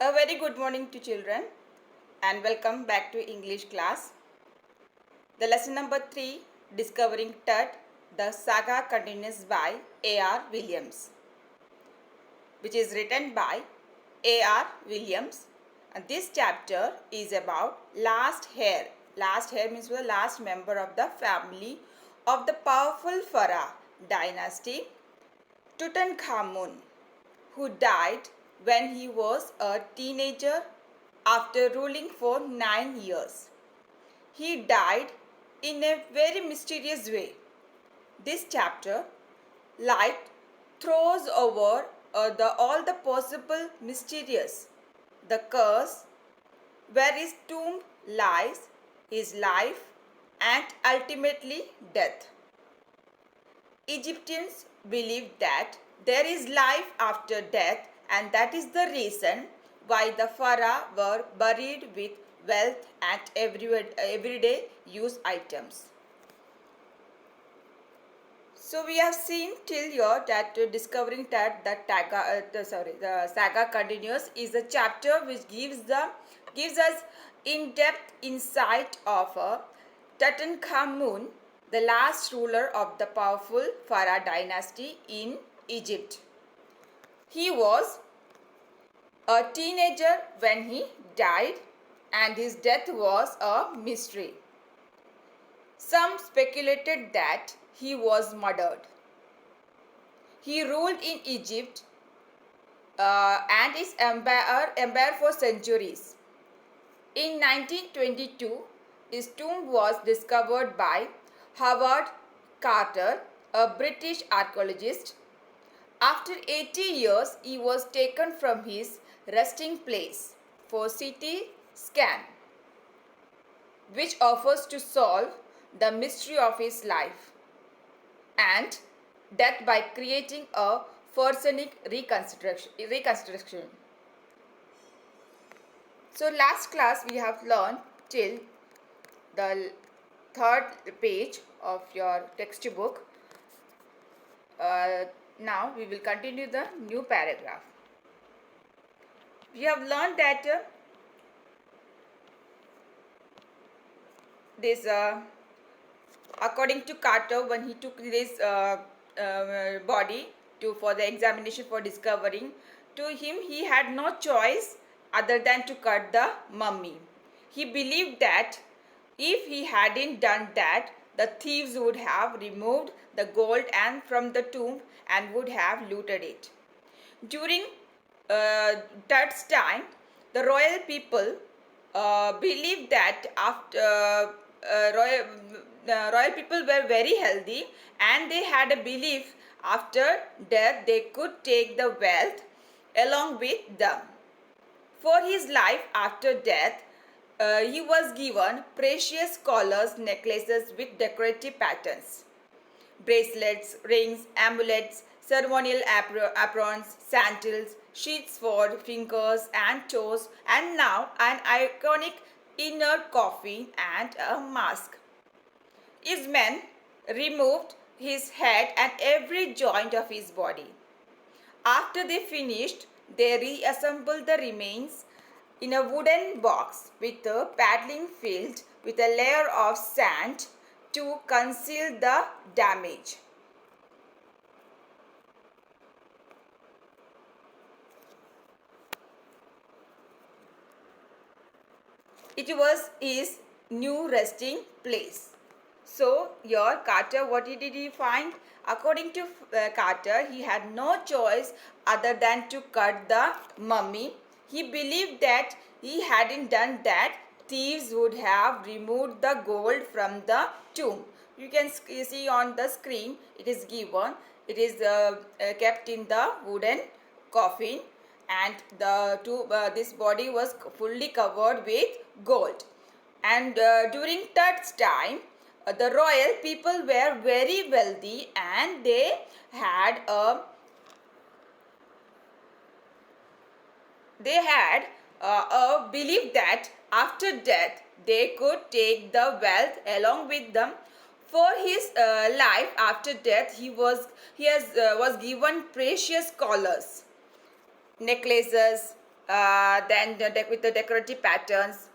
A very good morning to children and welcome back to English class. The lesson number 3, Discovering Tut, the saga continues by A.R. Williams, which is written by A.R. Williams. And this chapter is about last heir. Last heir means the last member of the family of the powerful Pharaoh dynasty, Tutankhamun, who died when he was a teenager after ruling for 9 years. He died in a very mysterious way. This chapter, light throws over all the possible mysterious, the curse, where his tomb lies, his life, and ultimately death. Egyptians believed that there is life after death, and that is the reason why the pharaoh were buried with wealth and everyday use items. So we have seen till here that discovering that the saga continues is a chapter which gives us in-depth insight of Tutankhamun, the last ruler of the powerful Pharaoh dynasty in Egypt. He was a teenager when he died, and his death was a mystery. Some speculated that he was murdered. He ruled in Egypt and its empire for centuries. In 1922, his tomb was discovered by Howard Carter, a British archaeologist. After 80 years, he was taken from his resting place for CT scan, which offers to solve the mystery of his life and death by creating a Forsenic reconstruction. So last class we have learned till the third page of your textbook. Now we will continue the new paragraph. We have learned that this according to Carter, when he took this body for the examination for discovering, to him he had no choice other than to cut the mummy. He believed that if he hadn't done that, the thieves would have removed the gold and from the tomb and would have looted it. During Tut's time, the royal people believed that after royal people were very healthy, and they had a belief after death they could take the wealth along with them. For his life after death, he was given precious collars, necklaces with decorative patterns, bracelets, rings, amulets, ceremonial aprons, sandals, sheaths for fingers and toes, and now an iconic inner coffin and a mask. His men removed his head and every joint of his body. After they finished, they reassembled the remains in a wooden box with a paddling filled with a layer of sand to conceal the damage. It was his new resting place. So here Carter, what did he find? According to Carter, he had no choice other than to cut the mummy. He believed that he hadn't done that, thieves would have removed the gold from the tomb. You can see on the screen, it is given. It is kept in the wooden coffin, and this body was fully covered with gold. And during Tut's time, the royal people were very wealthy, and they had a belief that after death they could take the wealth along with them. For his life after death, he was given precious collars, necklaces, with the decorative patterns,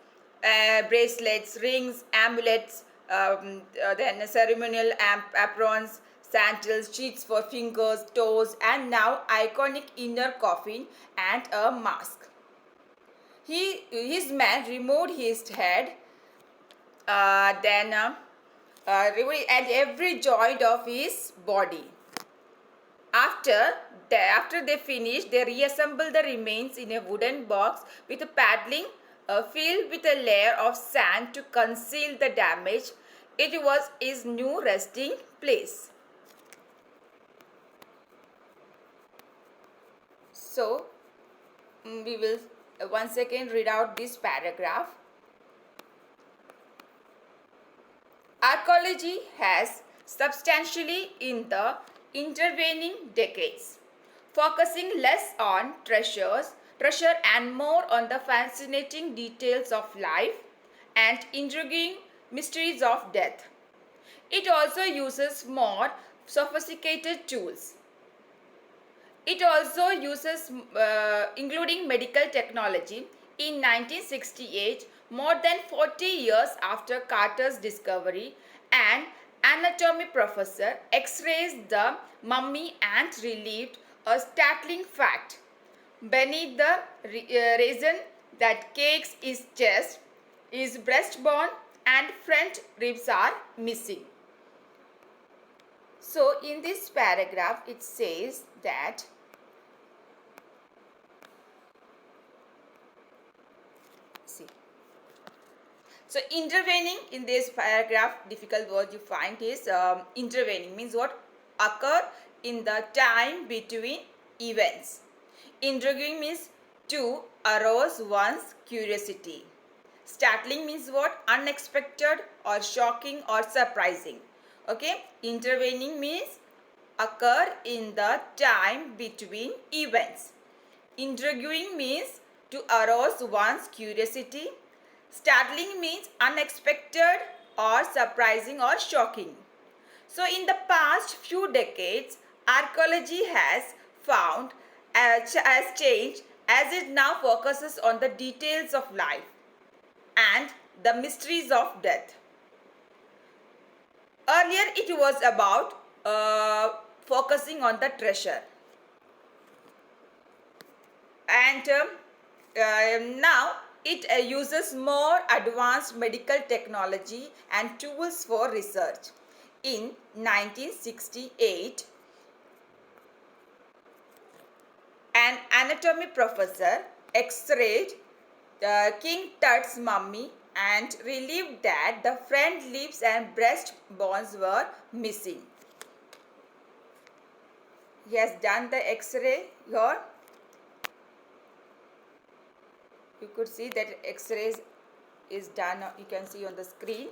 bracelets, rings, amulets, then ceremonial aprons, sandals, sheets for fingers, toes, and now iconic inner coffin and a mask. His man removed his head, removed and every joint of his body. After they finished, they reassembled the remains in a wooden box with a paddling filled with a layer of sand to conceal the damage. It was his new resting place. So, we will once again read out this paragraph. Archaeology has substantially in the intervening decades, focusing less on treasure and more on the fascinating details of life and intriguing mysteries of death. It also uses more sophisticated tools. It also uses, including medical technology. In 1968, more than 40 years after Carter's discovery, an anatomy professor x-rayed the mummy and revealed a startling fact. Beneath the reason that cakes his chest, his breastbone and front ribs are missing. So in this paragraph it says that so intervening in this paragraph, difficult word you find is intervening means what? Occur in the time between events. Intriguing means to arouse one's curiosity. Startling means what? Unexpected or shocking or surprising. Okay, intervening means occur in the time between events. Intriguing means to arouse one's curiosity. Startling means unexpected or surprising or shocking. So in the past few decades, archaeology has changed as it now focuses on the details of life and the mysteries of death. Earlier it was about focusing on the treasure. And now it uses more advanced medical technology and tools for research. In 1968, an anatomy professor x-rayed King Tut's mummy and revealed that the front lips and breast bones were missing. He has done the x-ray here. You could see that x-rays is done. You can see on the screen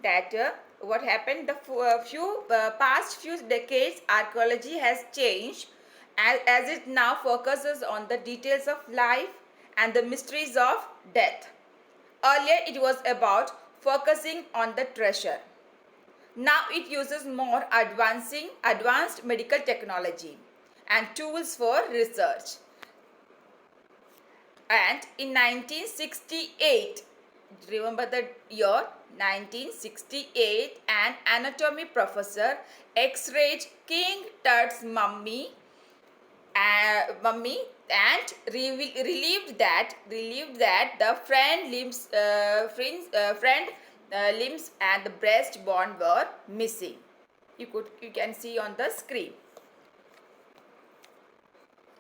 that what happened. The past few decades, archaeology has changed as it now focuses on the details of life and the mysteries of death. Earlier it was about focusing on the treasure. Now it uses more advanced medical technology and tools for research. And in 1968, remember the year 1968, an anatomy professor x-rayed King Tut's mummy and relieved that the front limbs and the breastbone were missing. You can see on the screen.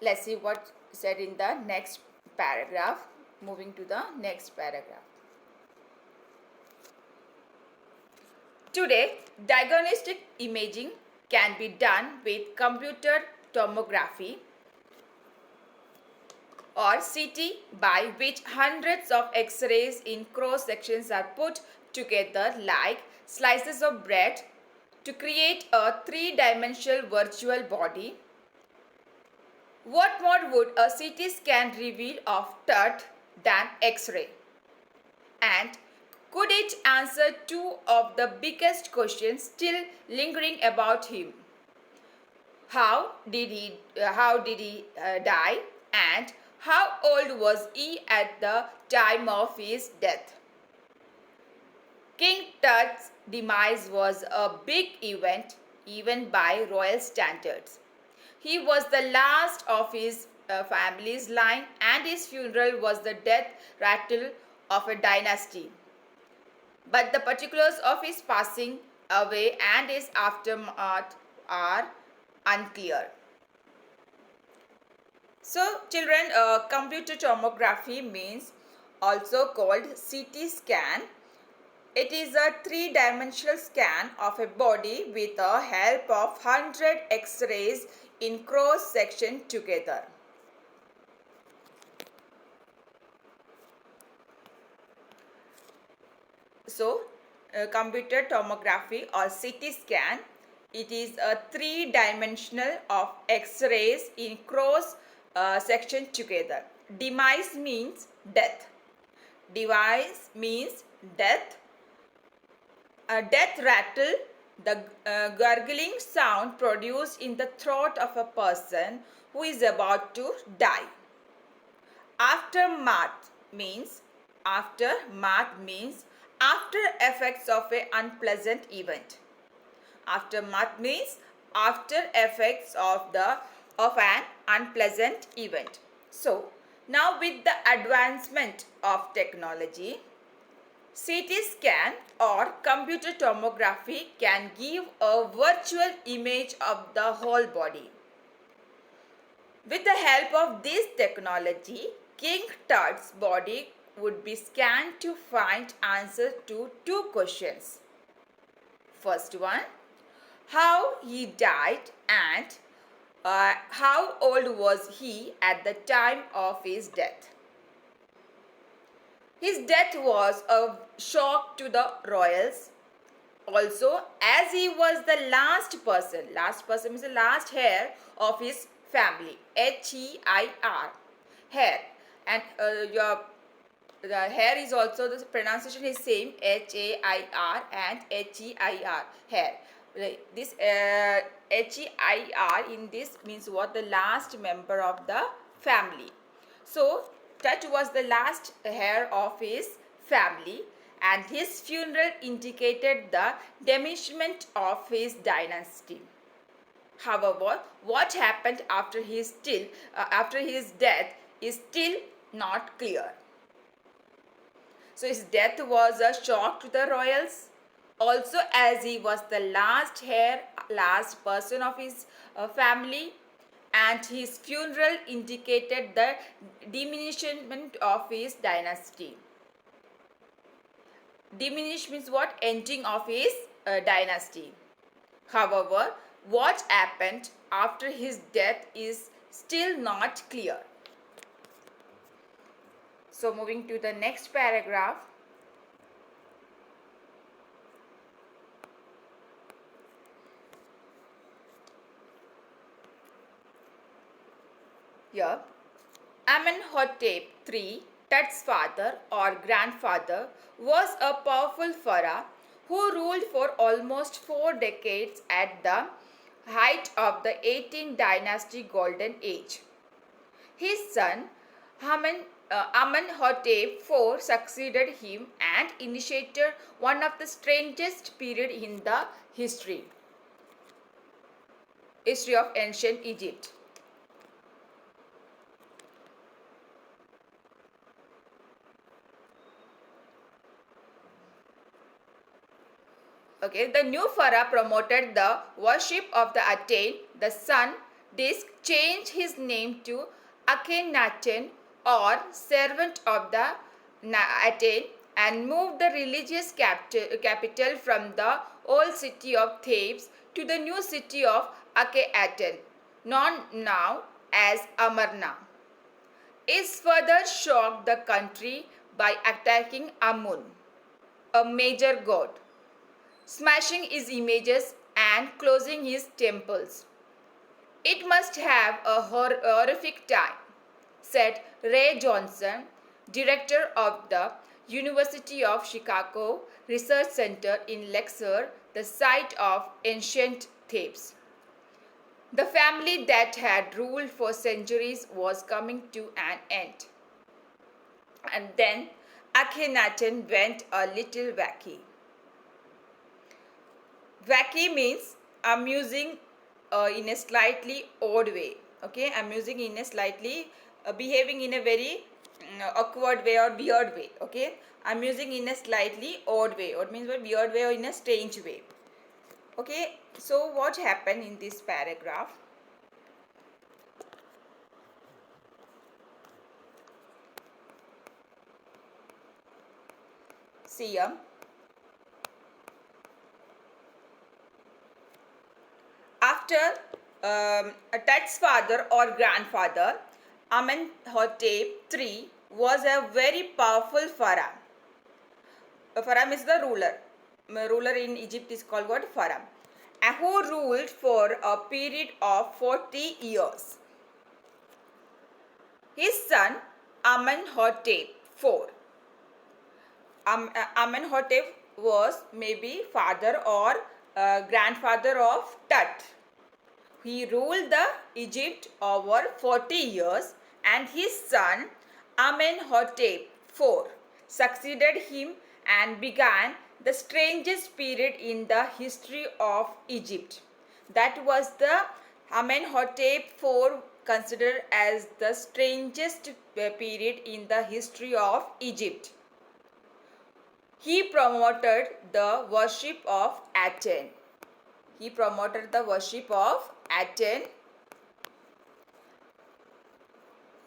Let's see what said in the next paragraph. Moving to the next paragraph. Today, diagnostic imaging can be done with computer tomography or CT, by which hundreds of X-rays in cross sections are put together like slices of bread to create a three-dimensional virtual body. What more would a CT scan reveal of Tut than X-ray? And could it answer two of the biggest questions still lingering about him? How did he die? And How old was he at the time of his death? King Tut's demise was a big event even by royal standards. He was the last of his family's line, and his funeral was the death rattle of a dynasty. But the particulars of his passing away and his aftermath are unclear. So, children, computer tomography means also called CT scan. It is a three-dimensional scan of a body with the help of 100 X-rays in cross-section together. So, computer tomography or CT scan, it is a three-dimensional of X-rays in cross-section together. Demise means death. Demise means death. A death rattle, the gurgling sound produced in the throat of a person who is about to die. Aftermath means after effects of an unpleasant event. Aftermath means after effects of an unpleasant event. So now with the advancement of technology, CT scan or computer tomography can give a virtual image of the whole body. With the help of this technology, King Tut's body would be scanned to find answers to two questions. First one, how he died, and how old was he at the time of his death. His death was a shock to the royals. Also, as he was the last person means the last heir of his family, H-E-I-R, heir, and the hair is also, the pronunciation is same, H-A-I-R and H-E-I-R, hair. This H-E-I-R in this means what? The last member of the family. So Tut was the last heir of his family, and his funeral indicated the diminishment of his dynasty. However, what happened after his death is still not clear. So his death was a shock to the royals. Also, as he was the last heir, last person of his family, and his funeral indicated the diminishment of his dynasty. Diminish means what? Ending of his dynasty. However, what happened after his death is still not clear. So moving to the next paragraph. Here, Amenhotep III, Tut's father or grandfather, was a powerful pharaoh who ruled for almost 4 decades at the height of the 18th dynasty golden age. His son Amenhotep IV succeeded him and initiated one of the strangest period in the history of ancient Egypt. Okay, the new pharaoh promoted the worship of the Aten, the sun disk, changed his name to Akhenaten or servant of the Aten, and moved the religious capital from the old city of Thebes to the new city of Akhenaten, known now as Amarna. It further shocked the country by attacking Amun, a major god, smashing his images and closing his temples. It must have a horrific time, said Ray Johnson, director of the University of Chicago Research Center in Luxor, the site of ancient Thebes. The family that had ruled for centuries was coming to an end. And then Akhenaten went a little wacky. Wacky means amusing in a slightly odd way. Okay, amusing in a slightly behaving in a very awkward way or weird way. Okay, amusing in a slightly odd way. Odd means weird way or in a strange way. Okay, so what happened in this paragraph? See here. After Tut's father or grandfather, Amenhotep III was a very powerful pharaoh. Pharaoh is the ruler. Ruler in Egypt is called what? Pharaoh. And who ruled for a period of 40 years. His son Amenhotep IV. Amenhotep was maybe father or grandfather of Tut. He ruled the Egypt over 40 years and his son Amenhotep IV succeeded him and began the strangest period in the history of Egypt. That was the Amenhotep IV considered as the strangest period in the history of Egypt. He promoted the worship of Aten. He promoted the worship of Aten.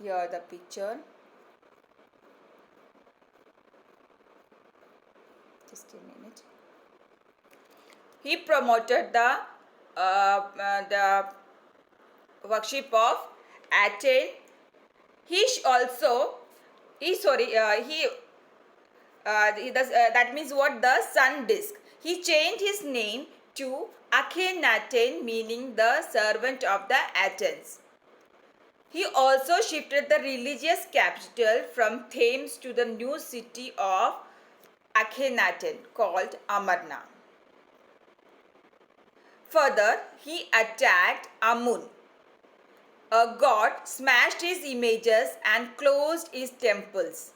Here the picture. Just a minute. He promoted the worship of Aten. That means what? The sun disk. He changed his name to Akhenaten, meaning the servant of the Athens. He also shifted the religious capital from Thames to the new city of Akhenaten called Amarna. Further, he attacked Amun, a god, smashed his images and closed his temples.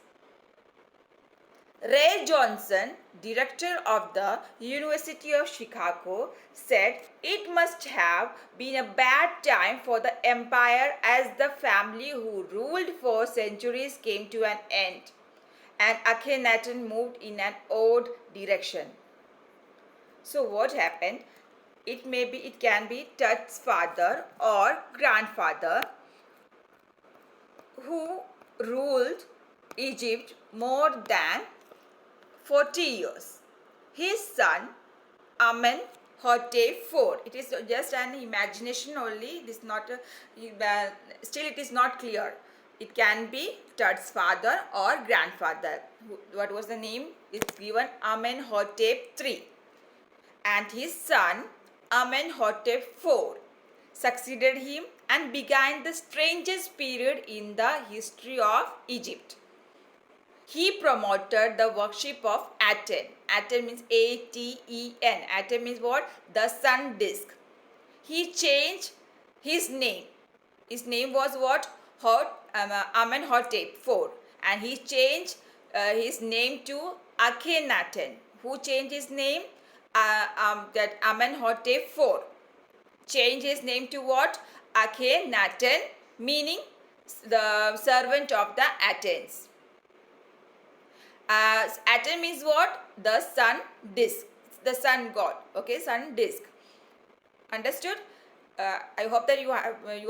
Ray Johnson, director of the University of Chicago, said it must have been a bad time for the empire as the family who ruled for centuries came to an end and Akhenaten moved in an odd direction. So what happened? It can be Tut's father or grandfather who ruled Egypt more than 40 years. His son Amenhotep IV. It is just an imagination only. It is not still it is not clear. It can be Tut's father or grandfather. What was the name? It's given Amenhotep III. And his son Amenhotep IV succeeded him and began the strangest period in the history of Egypt. He promoted the worship of Aten. Aten means A-T-E-N. Aten means what? The sun disk. He changed his name. His name was what? Amenhotep IV. And he changed his name to Akhenaten. Who changed his name? That Amenhotep IV. Changed his name to what? Akhenaten, meaning the servant of the Athens. Aten means what? The sun disk. The sun god. Okay, sun disk. Understood? I hope that you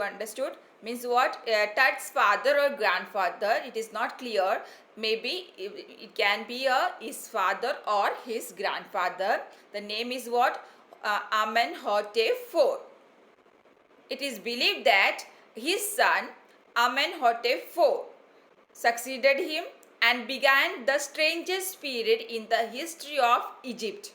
understood. Means what? Tut's father or grandfather. It is not clear. Maybe it can be his father or his grandfather. The name is what? Amenhotep IV. It is believed that his son Amenhotep IV succeeded him and began the strangest period in the history of Egypt.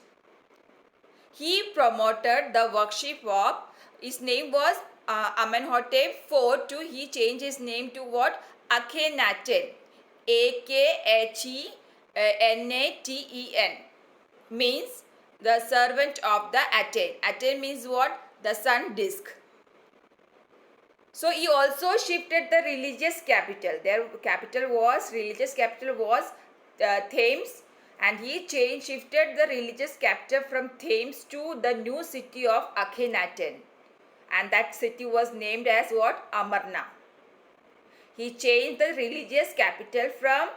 He promoted the worship of, his name was Amenhotep IV to, he changed his name to what? Akhenaten. Akhenaten means the servant of the Aten. Aten means what? The sun disk. So he also shifted the religious capital. Their religious capital was Thames, and he shifted the religious capital from Thames to the new city of Akhenaten, and that city was named as what? Amarna. He changed the religious capital from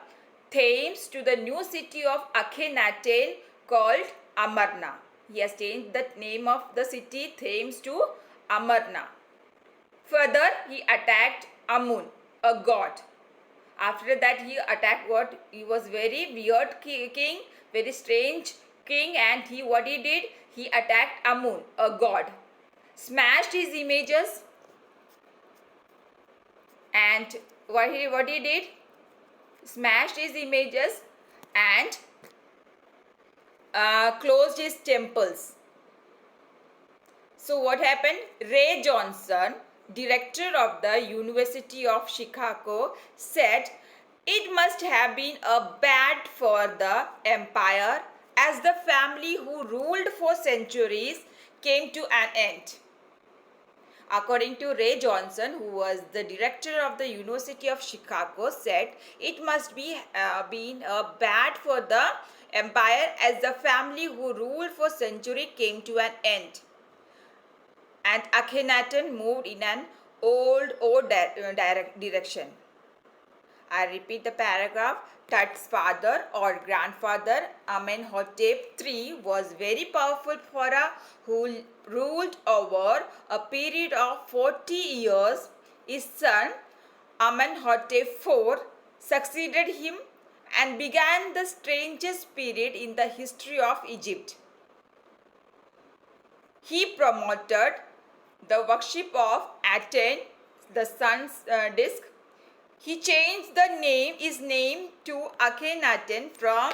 Thames to the new city of Akhenaten called Amarna. He has changed the name of the city Thames to Amarna. Further, he attacked Amun, a god. After that, he attacked what? He was very weird king, very strange king, and what he did? He attacked Amun, a god. Smashed his images, and what he did? Smashed his images and closed his temples. So what happened? Ray Johnson, director of the University of Chicago, said it must have been a bad for the empire as the family who ruled for centuries came to an end. According to Ray Johnson, who was the director of the University of Chicago, said it must be been bad for the empire as the family who ruled for centuries came to an end, and Akhenaten moved in an old direction. I repeat the paragraph. Tut's father or grandfather Amenhotep III was very powerful pharaoh who ruled over a period of 40 years. His son Amenhotep IV succeeded him and began the strangest period in the history of Egypt. He promoted the worship of Aten, the sun's disk. He changed his name to Akhenaten from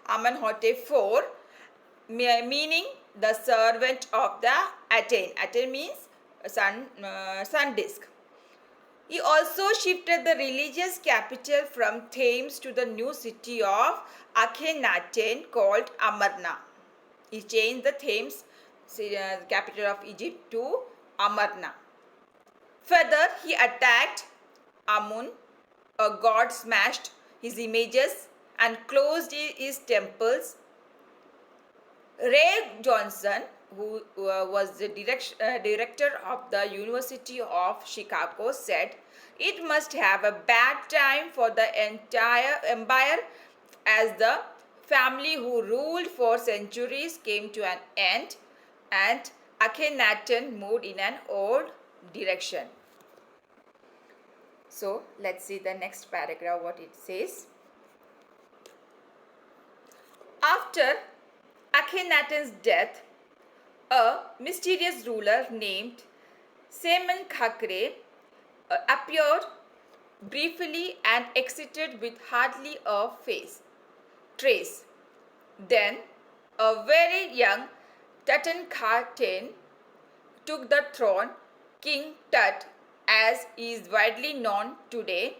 Amenhotep IV, meaning the servant of the Aten. Aten means sun disk. He also shifted the religious capital from Thames to the new city of Akhenaten called Amarna. He changed the Thames capital of Egypt to Amarna. Further, he attacked Amun, a god, smashed his images and closed his temples. Ray Johnson, who was the director of the University of Chicago, said it must have a bad time for the entire empire as the family who ruled for centuries came to an end and Akhenaten moved in an old direction. So let's see the next paragraph what it says. After Akhenaten's death, a mysterious ruler named Semenkhkare appeared briefly and exited with hardly a trace. Then a very young Tutankhaten took the throne. King Tut, as is widely known today.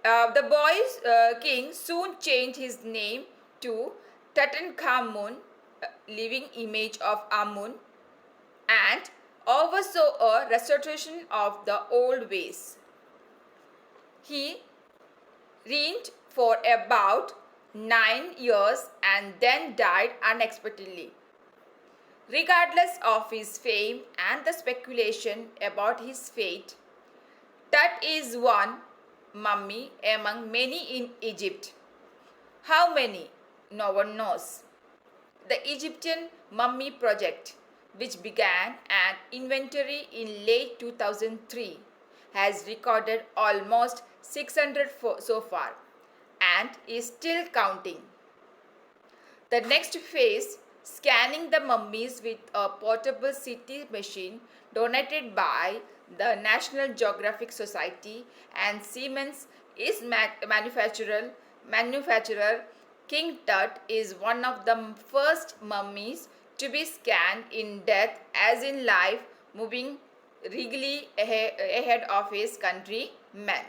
The boy king soon changed his name to Tutankhamun, living image of Amun, and oversaw a restoration of the old ways. He reigned for about 9 years and then died unexpectedly. Regardless of his fame and the speculation about his fate, Tut is one mummy among many in Egypt. How many? No one knows. The Egyptian Mummy Project, which began an inventory in late 2003, has recorded almost 600 so far and is still counting. The next phase, scanning the mummies with a portable CT machine donated by the National Geographic Society and Siemens, is manufacturer King Tut is one of the first mummies to be scanned in death as in life, moving regally ahead of his countrymen.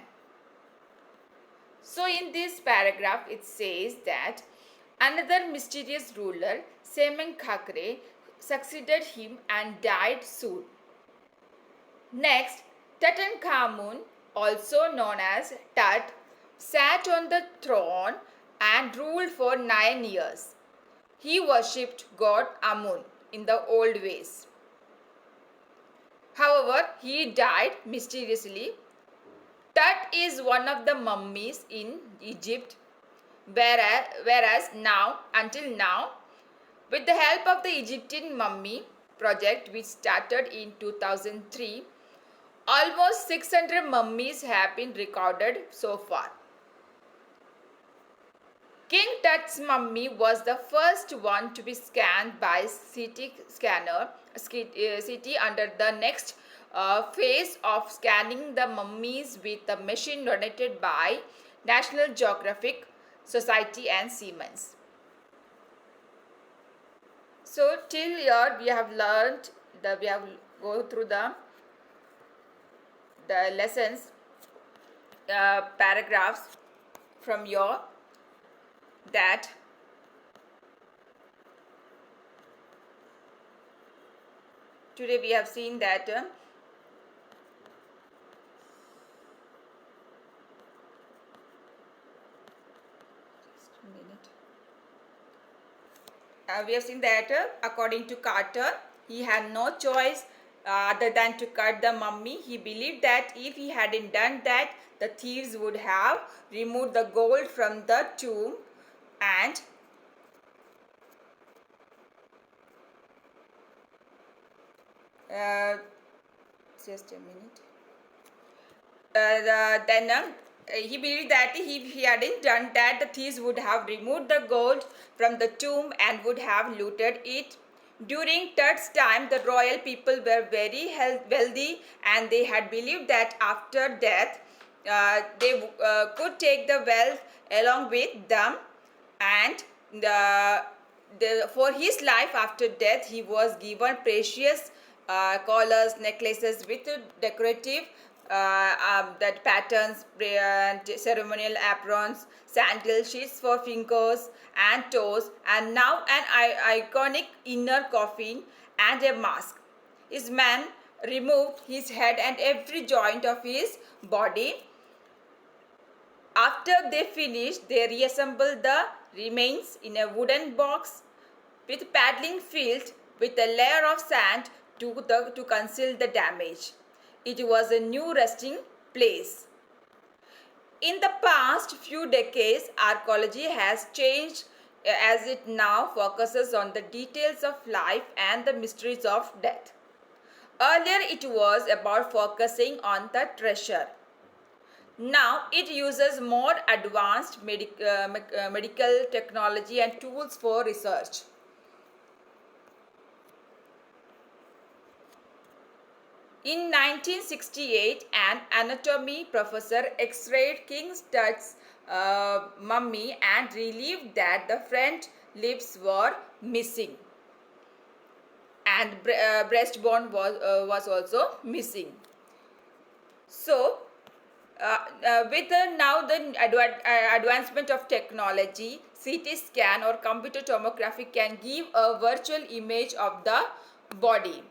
So in this paragraph it says that another mysterious ruler, Semenkhkare, succeeded him and died soon. Next, Tutankhamun, also known as Tut, sat on the throne and ruled for 9 years. He worshipped god Amun in the old ways. However, he died mysteriously. Tut is one of the mummies in Egypt, whereas now, until now, with the help of the Egyptian Mummy Project, which started in 2003, almost 600 mummies have been recorded so far. King Tut's mummy was the first one to be scanned by CT scanner, CT under the next phase of scanning the mummies with a machine donated by National Geographic Society and Siemens. So till here we have learned we have go through the lessons paragraphs from your that today we have seen that we have seen that according to Carter, he had no choice other than to cut the mummy. He believed that if he hadn't done that, the thieves would have removed the gold from the tomb and just a minute. Then he believed that if he hadn't done that, the thieves would have removed the gold from the tomb and would have looted it. During Tut's time, the royal people were very wealthy, and they had believed that after death, they could take the wealth along with them. And for his life after death, he was given precious collars, necklaces with decorative that patterns, ceremonial aprons, sandal sheets for fingers and toes, and now an iconic inner coffin and a mask. His man removed his head and every joint of his body. After they finished, they reassembled the remains in a wooden box with paddling filled with a layer of sand to conceal the damage. It was a new resting place. In the past few decades, archaeology has changed as it now focuses on the details of life and the mysteries of death. Earlier, it was about focusing on the treasure. Now, it uses more advanced medical technology and tools for research. In 1968, an anatomy professor x-rayed King Tut's mummy and revealed that the front lips were missing and breastbone was also missing. So, with now the advancement of technology, CT scan or computer tomography can give a virtual image of the body.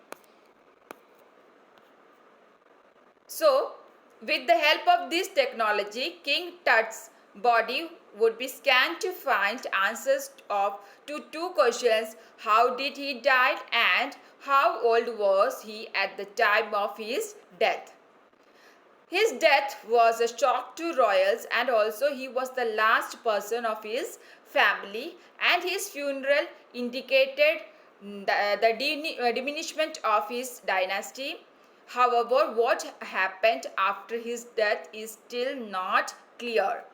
So, with the help of this technology, King Tut's body would be scanned to find answers to two questions: how did he die and how old was he at the time of his death. His death was a shock to royals, and also he was the last person of his family, and his funeral indicated the diminishment of his dynasty. However, what happened after his death is still not clear.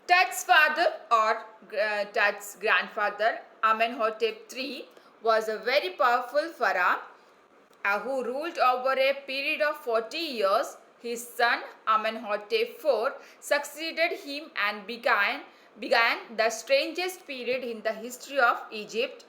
Tut's father or Tut's grandfather, Amenhotep III, was a very powerful pharaoh who ruled over a period of 40 years. His son Amenhotep IV succeeded him and began the strangest period in the history of Egypt.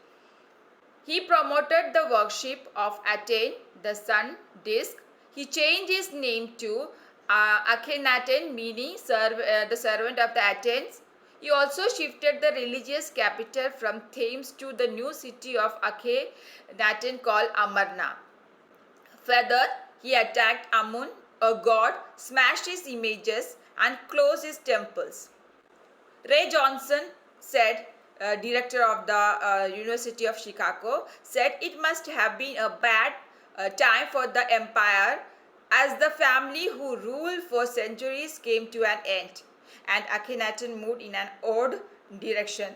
He promoted the worship of Aten, the sun disk. He changed his name to Akhenaten, meaning the servant of the Athens. He also shifted the religious capital from Thames to the new city of Akhenaten called Amarna. Further, he attacked Amun, a god, smashed his images, and closed his temples. Ray Johnson said, director of the University of Chicago, said it must have been a bad time for the empire as the family who ruled for centuries came to an end and Akhenaten moved in an odd direction.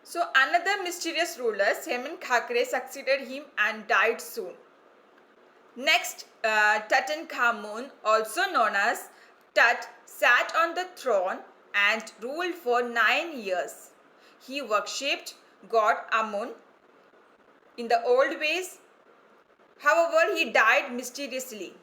So another mysterious ruler, Semen Khakre, succeeded him and died soon. Next, Tutankhamun, also known as Tut, sat on the throne and ruled for 9 years. He worshipped god Amun in the old ways. However, he died mysteriously.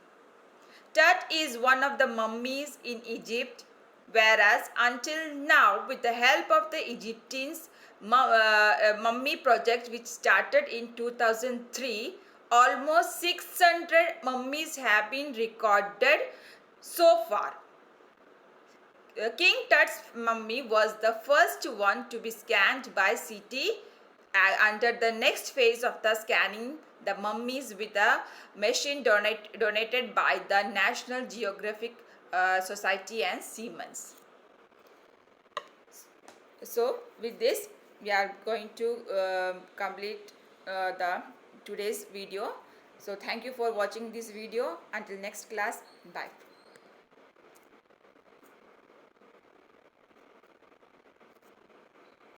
Tut is one of the mummies in Egypt, whereas until now, with the help of the Egyptians mummy project which started in 2003, almost 600 mummies have been recorded so far. King Tut's mummy was the first one to be scanned by CT. Under the next phase of the scanning the mummies with a machine donated by the National Geographic Society and Siemens. So with this we are going to complete the today's video. So thank you for watching this video. Until next class, bye.